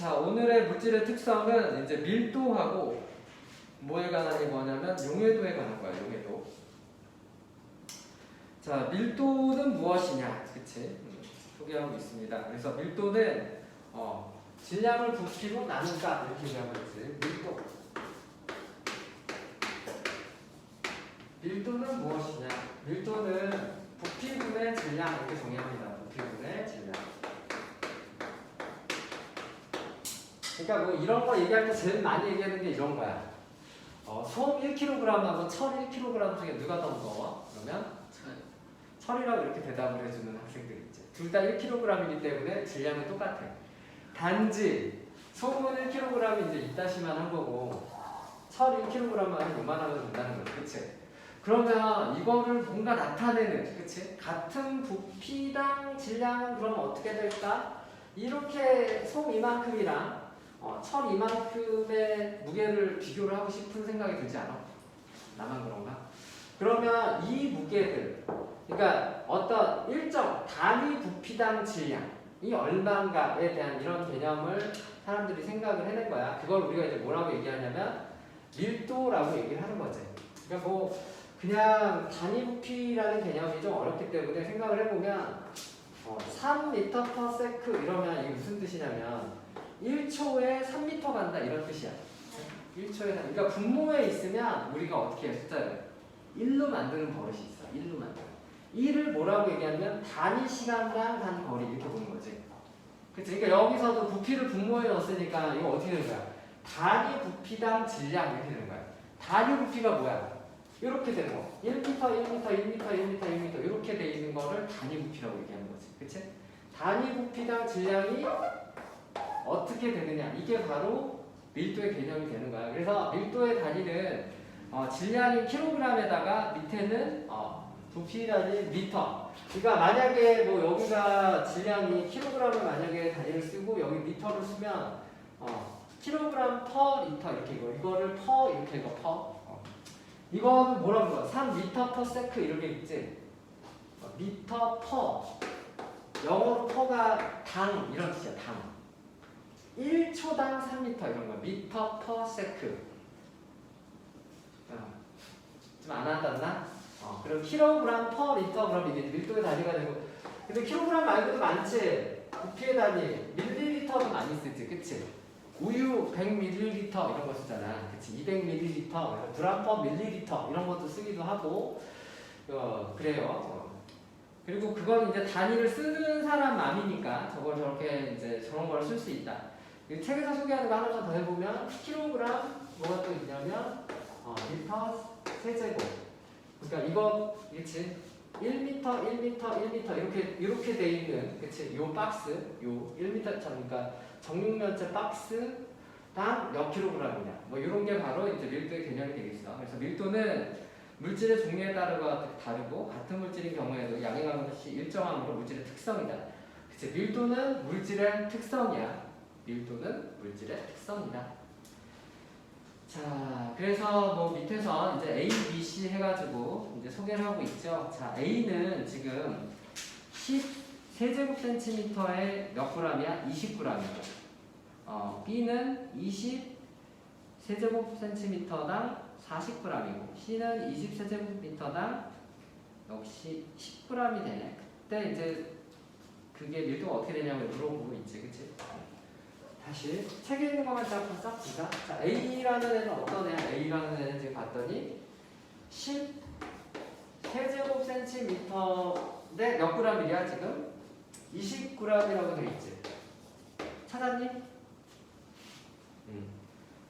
자, 오늘의 물질의 특성은 이제 밀도하고 뭐에 관한이 뭐냐면 용해도에 관한 거야, 용해도. 자, 밀도는 무엇이냐, 그치? 소개하고 있습니다. 그래서 밀도는 질량을 부피로 나눈다 이렇게 얘기하면 되지. 밀도. 밀도는 무엇이냐? 밀도는 부피분의 질량 이렇게 정의합니다. 부피분의 질량. 그러니까 뭐 이런 거 얘기할 때 제일 많이 얘기하는 게 이런 거야. 솜 1kg하고 철 1kg 중에 누가 더 무거워? 그러면 철이라고 이렇게 대답을 해주는 학생들이 있지. 둘 다 1kg이기 때문에 질량은 똑같아. 단지 솜은 1kg이 이제 이따시만 한 거고 철 1kg만 요만하면 된다는 거지. 그치? 그러면 이거를 뭔가 나타내는, 그치? 같은 부피당 질량은 그럼 어떻게 될까? 이렇게 솜 이만큼이랑 철 이만큼의 무게를 비교를 하고 싶은 생각이 들지 않아? 나만 그런가? 그러면 이 무게들, 그러니까 어떤 일정 단위 부피당 질량이 얼마인가에 대한 이런 개념을 사람들이 생각을 해낸 거야. 그걸 우리가 이제 뭐라고 얘기하냐면 밀도라고 얘기를 하는 거지. 그러니까 뭐 그냥 단위 부피라는 개념이 좀 어렵기 때문에 생각을 해보면 3m/s 이러면 이게 무슨 뜻이냐면 1초에 3m 간다 이런 뜻이야. 1초에 3. 그러니까 분모에 있으면 우리가 어떻게 해 숫자를 1로 만드는 버릇이 있어. 1로 만드는. 1을 뭐라고 얘기하면 단위 시간당 단위 거리 이렇게 보는 거지. 그치? 그러니까 여기서도 부피를 분모에 넣었으니까 이거 어떻게 되는 거야? 단위 부피당 질량 이렇게 되는 거야. 단위 부피가 뭐야? 이렇게 되는 거. 1m, 1m, 1m, 1m, 1m 이렇게 돼 있는 거를 단위 부피라고 얘기하는 거지. 그치? 단위 부피당 질량이 어떻게 되느냐, 이게 바로 밀도의 개념이 되는 거야. 그래서 밀도의 단위는 질량이 kg에다가 밑에는 부피 단위 미터. 그러니까 만약에 뭐 여기가 질량이 kg을 만약에 단위를 쓰고 여기 미터를 쓰면 kg per 리터 이렇게 이거를 per 이렇게 이거 per. 이거는 뭐라고 그래? 3m/s 이렇게 있지. 미터 per. 영어로 per가 당 이런 뜻이야. 당. 1초당 3m 이런 거야. 미터/s. 좀 안 와닿나? 그럼 킬로그램 퍼 리터 그럼 이게 밀도의 단위가 되고. 근데 킬로그램 말고도 많지. 부피의 단위, 밀리리터도 많이 쓰지, 그치? 우유 100ml 이런 거 쓰잖아, 그치? 200ml, 그램 퍼 밀리리터 이런 것도 쓰기도 하고, 그래요. 그리고 그건 이제 단위를 쓰는 사람 맘이니까 저걸 저렇게 이제 저런 걸 쓸 수 있다. 책에서 소개하는 거 하나만 더 해보면 킬로그램 뭐가 또 있냐면 리터 세제곱. 그러니까 이거 그렇지 1m, 1m, 1m 이렇게 돼 있는 그치 요 박스 요 1m 그러니까 정육면체 박스당 몇 킬로그램이냐 뭐 이런 게 바로 이제 밀도의 개념이 되겠어. 그래서 밀도는 물질의 종류에 따라 다르고 같은 물질인 경우에도 양행하는 것이 일정함으로 물질의 특성이다. 그치 밀도는 물질의 특성이야. 밀도는 물질의 특성이다. 자, 그래서 뭐 밑에서 이제 A, B, C 해가지고 이제 소개를 하고 있죠. 자, A는 지금 10세제곱센티미터에 몇 g이야? 20g이고, B는 20세제곱센티미터당 40g이고, C는 20세제곱미터당 역시 10g이 되네. 그때 이제 그게 밀도가 어떻게 되냐고 물어보고 있지, 그치? 다시 책에 있는 것만 쫙 보자. 자, A라는 애는 어떤 애야? A라는 애는 지금 봤더니 10세제곱센티미터인데 몇 g이야 지금? 20g이라고 돼 있지. 찾았니?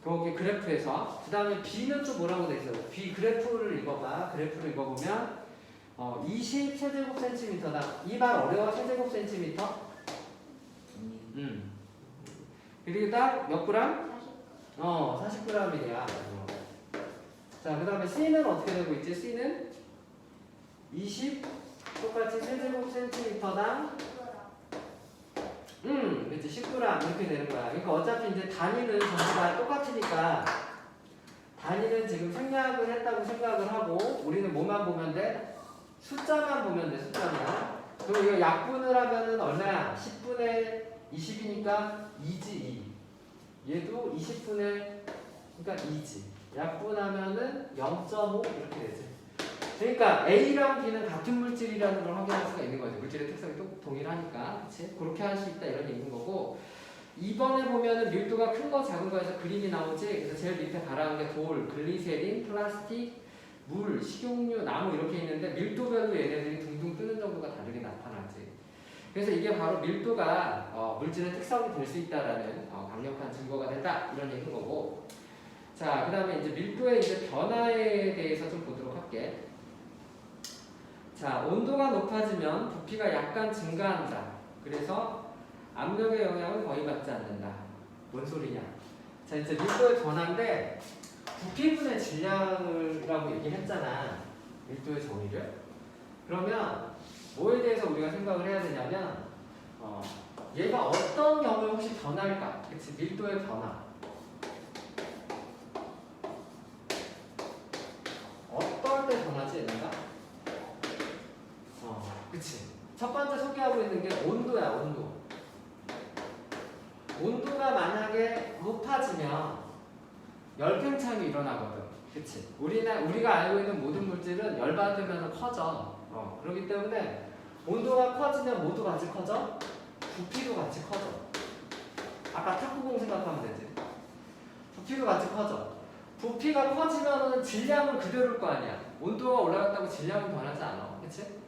거기 그래프에서 그 다음에 B는 또 뭐라고 돼 있어? B 그래프를 읽어봐. 그래프를 읽어보면 20세제곱센티미터다. 이 말 어려워? 세제곱센티미터? 그리고 딱 몇 그램? 40g이야. 자, 그 다음에 C는 어떻게 되고 있지? C는 20 똑같이 세제곱센티미터당 그렇지 10g 이렇게 되는 거야. 그러니까 어차피 이제 단위는 전부 다 똑같으니까 단위는 지금 생략을 했다고 생각을 하고 우리는 뭐만 보면 돼? 숫자만 보면 돼. 숫자만. 그리고 이거 약분을 하면은 얼마야? 10분의 20이니까 2지 2. 얘도 20분의 그러니까 2지. 약분하면은 0.5 이렇게 되지. 그러니까 A랑 B는 같은 물질이라는 걸 확인할 수가 있는 거죠. 물질의 특성이 또 동일하니까. 그치? 그렇게 할 수 있다 이런 얘기인 거고 2번에 보면은 밀도가 큰 거 작은 거에서 그림이 나오지. 그래서 제일 밑에 가라앉은 게 돌, 글리세린, 플라스틱, 물, 식용유, 나무 이렇게 있는데 밀도별로 얘네들이 둥둥 뜨는 정도가 다르게 나타나지. 그래서 이게 바로 밀도가 물질의 특성이 될 수 있다라는 강력한 증거가 된다 이런 얘기인 거고. 자, 그다음에 이제 밀도의 이제 변화에 대해서 좀 보도록 할게. 자, 온도가 높아지면 부피가 약간 증가한다. 그래서 압력의 영향은 거의 받지 않는다. 뭔 소리냐? 자, 이제 밀도의 변화인데 부피분의 질량이라고 얘기했잖아. 밀도의 정의를. 그러면 뭐에 대해서 우리가 생각을 해야 되냐면 얘가 어떤 경우에 혹시 변할까? 그치? 밀도의 변화. 어떨 때 변하지 얘네가? 그치? 첫 번째 소개하고 있는 게 온도야, 온도. 온도가 만약에 높아지면 열팽창이 일어나거든. 그치? 우리가 알고 있는 모든 물질은 열받으면 커져. 그렇기 때문에 온도가 커지면 뭐도 같이 커져? 부피도 같이 커져. 아까 탁구공 생각하면 되지. 부피도 같이 커져. 부피가 커지면 질량은 그대로일 거 아니야. 온도가 올라갔다고 질량은 변하지 않아. 그치?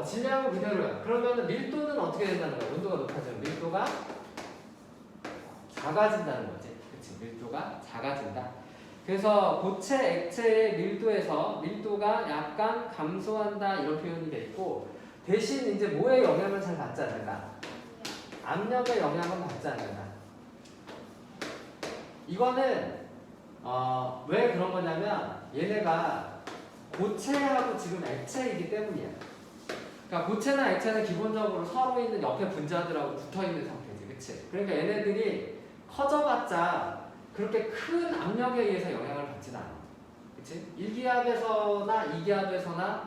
질량은 그대로야. 그러면 밀도는 어떻게 된다는 거야? 온도가 높아지면 밀도가 작아진다는 거지. 그치? 밀도가 작아진다. 그래서 고체, 액체의 밀도에서 밀도가 약간 감소한다 이런 표현이 돼 있고 대신 이제 뭐의 영향을 잘 받지 않는다? 압력의 영향은 받지 않는다. 이거는 왜 그런 거냐면 얘네가 고체하고 지금 액체이기 때문이야. 그러니까 고체나 액체는 기본적으로 서로 있는 옆에 분자들하고 붙어있는 상태지. 그치? 그러니까 얘네들이 커져봤자 그렇게 큰 압력에 의해서 영향을 받진 않아. 그치? 1기압에서나 2기압에서나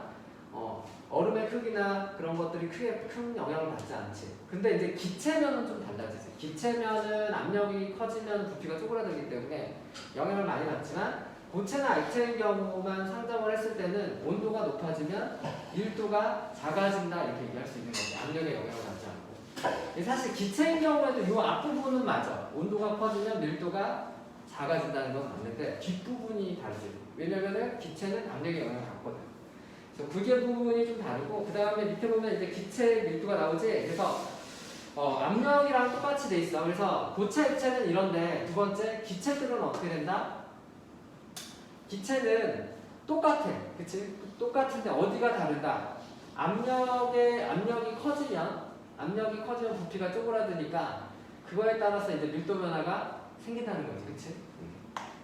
얼음의 크기나 그런 것들이 크게 큰 영향을 받지 않지. 근데 이제 기체면은 좀 달라지지. 기체면은 압력이 커지면 부피가 쪼그라들기 때문에 영향을 많이 받지만 고체나 액체인 경우만 상정을 했을 때는 온도가 높아지면 밀도가 작아진다 이렇게 얘기할 수 있는 거지. 압력에 영향을 받지 않고. 사실 기체인 경우에도 이 앞부분은 맞아. 온도가 커지면 밀도가 작아진다는 건 맞는데 뒷부분이 다르지. 왜냐면은 기체는 압력에 영향을 받거든. 그래서 그게 부분이 좀 다르고 그 다음에 밑에 보면 이제 기체 밀도가 나오지. 그래서 압력이랑 똑같이 돼 있어. 그래서 고체, 액체는 이런데 두 번째 기체들은 어떻게 된다? 기체는 똑같아. 그치? 똑같은데 어디가 다르다? 압력이 커지면 부피가 쪼그라드니까 그거에 따라서 이제 밀도 변화가 생긴다는 거지. 그치?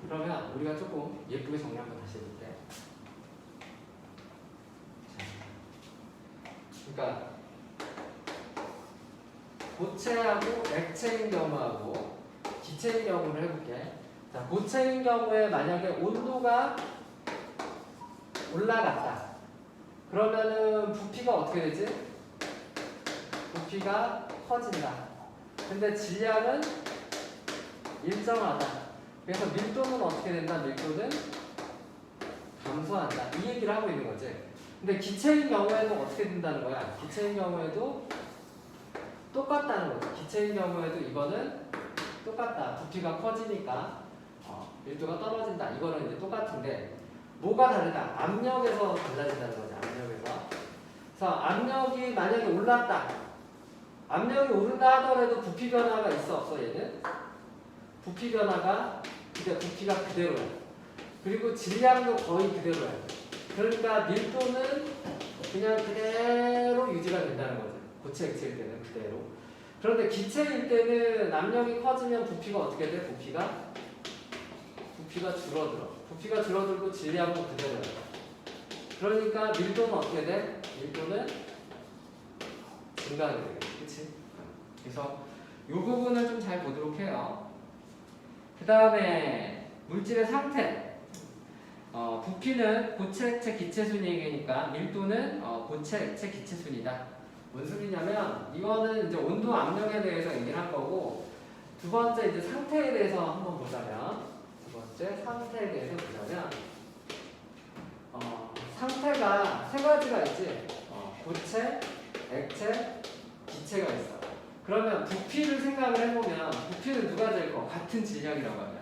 그러면 우리가 조금 예쁘게 정리 한번 다시 해볼게. 그러니까 고체하고 액체인 경우하고 기체인 경우를 해볼게. 자, 고체인 경우에 만약에 온도가 올라갔다. 그러면은 부피가 어떻게 되지? 부피가 커진다. 근데 질량은 일정하다. 그래서 밀도는 어떻게 된다? 밀도는 감소한다. 이 얘기를 하고 있는 거지. 근데 기체인 경우에는 어떻게 된다는 거야? 기체인 경우에도 똑같다는 거지. 기체인 경우에도 이거는 똑같다. 부피가 커지니까 밀도가 떨어진다. 이거는 이제 똑같은데 뭐가 다르다? 압력에서 달라진다는 거지. 압력에서. 그래서 압력이 만약에 올랐다. 압력이 오른다 하더라도 부피 변화가 있어 없어 얘는? 부피 변화가 부피가 그대로야. 그리고 질량도 거의 그대로야. 그러니까 밀도는 그냥 그대로 유지가 된다는 거지. 고체 액체일 때는 그대로. 그런데 기체일 때는 압력이 커지면 부피가 어떻게 돼? 부피가 줄어들어. 부피가 줄어들고 질량도 그대로야. 그러니까 밀도는 어떻게 돼? 밀도는 증가하게 돼. 그치? 그래서 이 부분을 좀 잘 보도록 해요. 그 다음에 물질의 상태. 부피는 고체, 액체, 기체 순위 얘기니까 밀도는 고체, 액체, 기체 순위다. 뭔 소리냐면 이거는 이제 온도 압력에 대해서 얘기를 한 거고 두 번째 이제 상태에 대해서 한번 보자면, 두 번째 상태에 대해서 보자면, 상태가 세 가지가 있지. 고체, 액체, 기체가 있어. 그러면 부피를 생각을 해보면 부피는 누가 제일 커? 같은 질량이라고 하면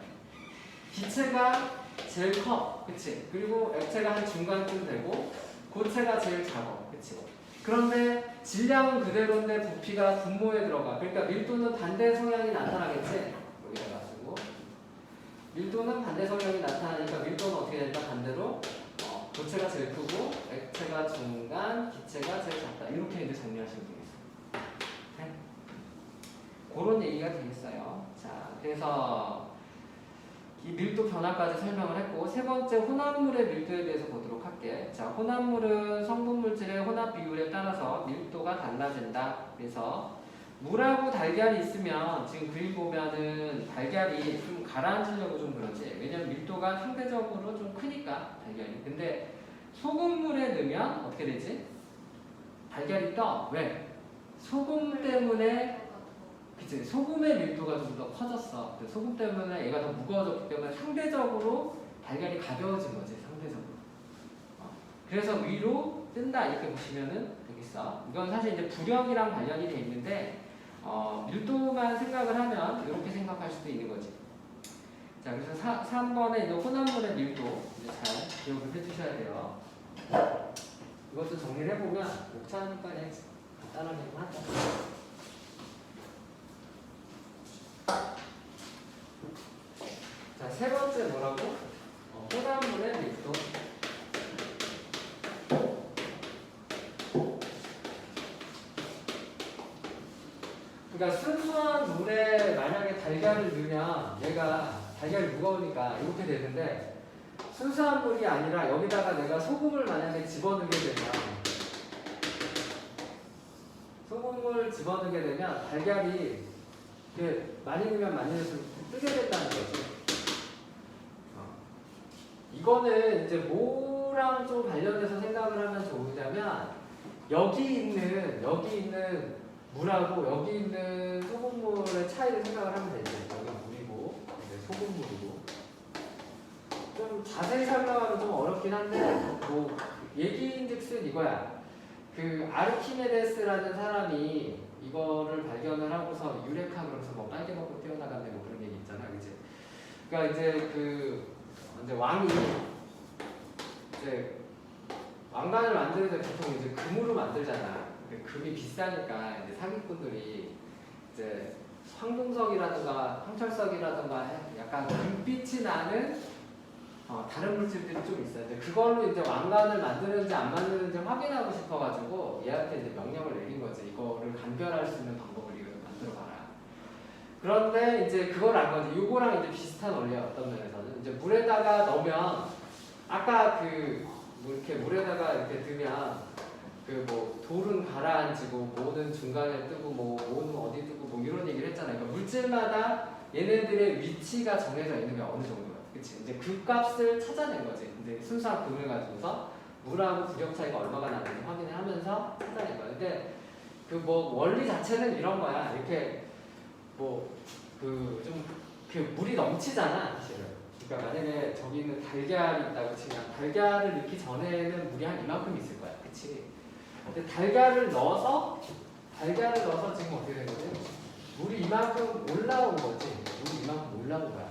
기체가 제일 커, 그치? 그리고 액체가 한 중간쯤 되고 고체가 제일 작아, 그치? 그런데 질량은 그대로인데 부피가 분모에 들어가. 그러니까 밀도는 반대 성향이 나타나겠지? 여기다가 쓰고 밀도는 반대 성향이 나타나니까 밀도는 어떻게 된다? 반대로 고체가 제일 크고 액체가 중간, 기체가 제일 작다. 이렇게 이제 정리하시면 되겠어요. 네? 그런 얘기가 되겠어요. 자, 그래서 이 밀도 변화까지 설명을 했고, 세 번째 혼합물의 밀도에 대해서 보도록 할게. 자, 혼합물은 성분 물질의 혼합 비율에 따라서 밀도가 달라진다. 그래서 물하고 달걀이 있으면 지금 그림 보면은 달걀이 좀 가라앉으려고 좀 그러지. 왜냐면 밀도가 상대적으로 좀 크니까 달걀이. 근데 소금물에 넣으면 어떻게 되지? 달걀이 떠. 왜? 소금 때문에, 그치? 소금의 밀도가 좀 더 커졌어. 소금 때문에 얘가 더 무거워졌기 때문에 상대적으로 달걀이 가벼워진 거지. 상대적으로. 그래서 위로 뜬다 이렇게 보시면은 되겠어. 이건 사실 이제 부력이랑 관련이 돼 있는데 밀도만 생각을 하면 이렇게 생각할 수도 있는 거지. 자, 그래서 3번에 이제 혼합물의 밀도 이제 잘 기억을 해주셔야 돼요. 이것도 정리를 해보면 목차니까 그냥 간단하게 하자. 자, 세 번째 뭐라고? 혼합물의 밀도. 그러니까 순수한 물에 만약에 달걀을 넣으면 얘가 달걀이 무거우니까 이렇게 되는데, 순수한 물이 아니라 여기다가 내가 소금을 만약에 집어넣게 되면, 소금을 집어넣게 되면 달걀이 많이 넣으면 많이 넣을수록 뜨게 된다는 거지. 이거는 이제 뭐랑 좀 관련해서 생각을 하면 좋으냐면, 여기 있는 물하고 여기 있는 소금물의 차이를 생각을 하면 되죠. 여기 물이고 소금물이고. 좀 자세히 설명하면 좀 어렵긴 한데 뭐 얘기인즉슨 이거야. 그 아르키메데스라는 사람이 이거를 발견을 하고서 유레카 그러면서 뭐 빨개 먹고 뛰어나간다 뭐 그런 얘기 있잖아, 그치? 그러니까 이제 이제 왕이 이제 왕관을 만드는 데 보통 이제 금으로 만들잖아. 금이 비싸니까 이제 사기꾼들이 이제 황동석이라든가 황철석이라든가 약간 금빛이 나는 다른 물질들이 좀 있어요. 이제 그걸로 이제 왕관을 만드는지 안 만드는지 확인하고 싶어가지고 얘한테 이제 명령을 내린 거지. 이거를 간별할 수 있는 방법을 이거 만들어봐라. 그런데 이제 그걸 안 거지. 이거랑 이제 비슷한 원리야. 어떤 면에서는 이제 물에다가 넣으면 아까 뭐 이렇게 물에다가 이렇게 넣으면 뭐 돌은 가라앉고 뭐는 중간에 뜨고 뭐는 어디 뜨고 뭐 이런 얘기를 했잖아요. 그러니까 물질마다 얘네들의 위치가 정해져 있는 게 어느 정도야. 그치? 이제 그 값을 찾아낸 거지. 근데 순수한 금을 가지고서 물하고 부력 차이가 얼마가 나는지 확인을 하면서 찾아낸 거야. 근데 그 뭐 원리 자체는 이런 거야. 이렇게 물이 넘치잖아, 사실은. 그러니까 만약에 저기 있는 달걀이 있다고 치면 달걀을 넣기 전에는 물이 한 이만큼 있을 거야. 그치? 근데 달걀을 넣어서 지금 어떻게 된 거지? 물이 이만큼 올라온 거지. 물이 이만큼 올라온 거야.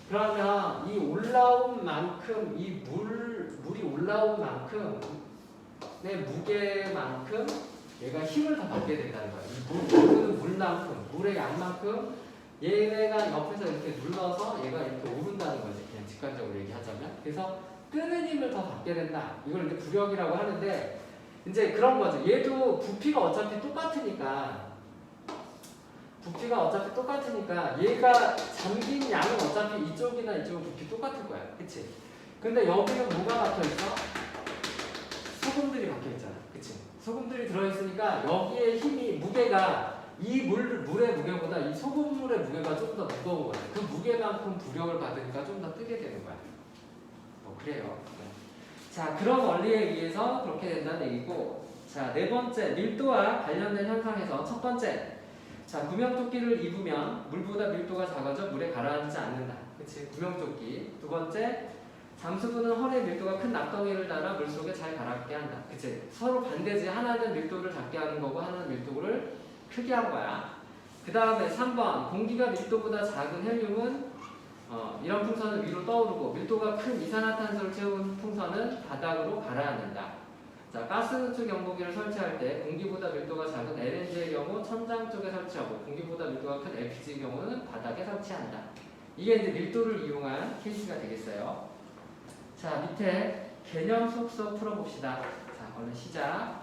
그러면 이 올라온 만큼, 물이 올라온 만큼의 무게만큼 얘가 힘을 더 받게 된다는 거야. 이 물만큼, 물의 양만큼 얘네가 옆에서 이렇게 눌러서 얘가 이렇게 오른다는 거지. 그냥 직관적으로 얘기하자면. 그래서 뜨는 힘을 더 받게 된다. 이걸 이제 부력이라고 하는데, 이제 그런 거죠. 얘도 부피가 어차피 똑같으니까 얘가 잠긴 양은 어차피 이쪽이나 이쪽은 부피 똑같을 거야. 그치? 근데 여기는 뭐가 박혀있어? 소금들이 박혀있잖아. 그치? 소금들이 들어있으니까 여기에 무게가 이 물의 무게보다 이 소금물의 무게가 좀 더 무거운 거야. 그 무게만큼 부력을 받으니까 좀 더 뜨게 되는 거야. 그래요. 자, 그런 원리에 의해서 그렇게 된다는 얘기고, 자, 네 번째 밀도와 관련된 현상에서 첫 번째, 자, 구명조끼를 입으면 물보다 밀도가 작아져 물에 가라앉지 않는다. 그치? 구명조끼. 두 번째, 잠수부는 허리에 밀도가 큰 낙덩이를 달아 물속에 잘 가라앉게 한다. 그치? 서로 반대지. 하나는 밀도를 작게 하는 거고 하나는 밀도를 크게 한 거야. 그 다음에 3번, 공기가 밀도보다 작은 헬륨은 이런 풍선은 위로 떠오르고 밀도가 큰 이산화탄소를 채운 풍선은 바닥으로 가라앉는다. 자, 가스누출 경보기를 설치할 때 공기보다 밀도가 작은 LNG의 경우 천장 쪽에 설치하고 공기보다 밀도가 큰 LPG의 경우는 바닥에 설치한다. 이게 이제 밀도를 이용한 케이스가 되겠어요. 자, 밑에 개념 속속 풀어봅시다. 자, 얼른 시작.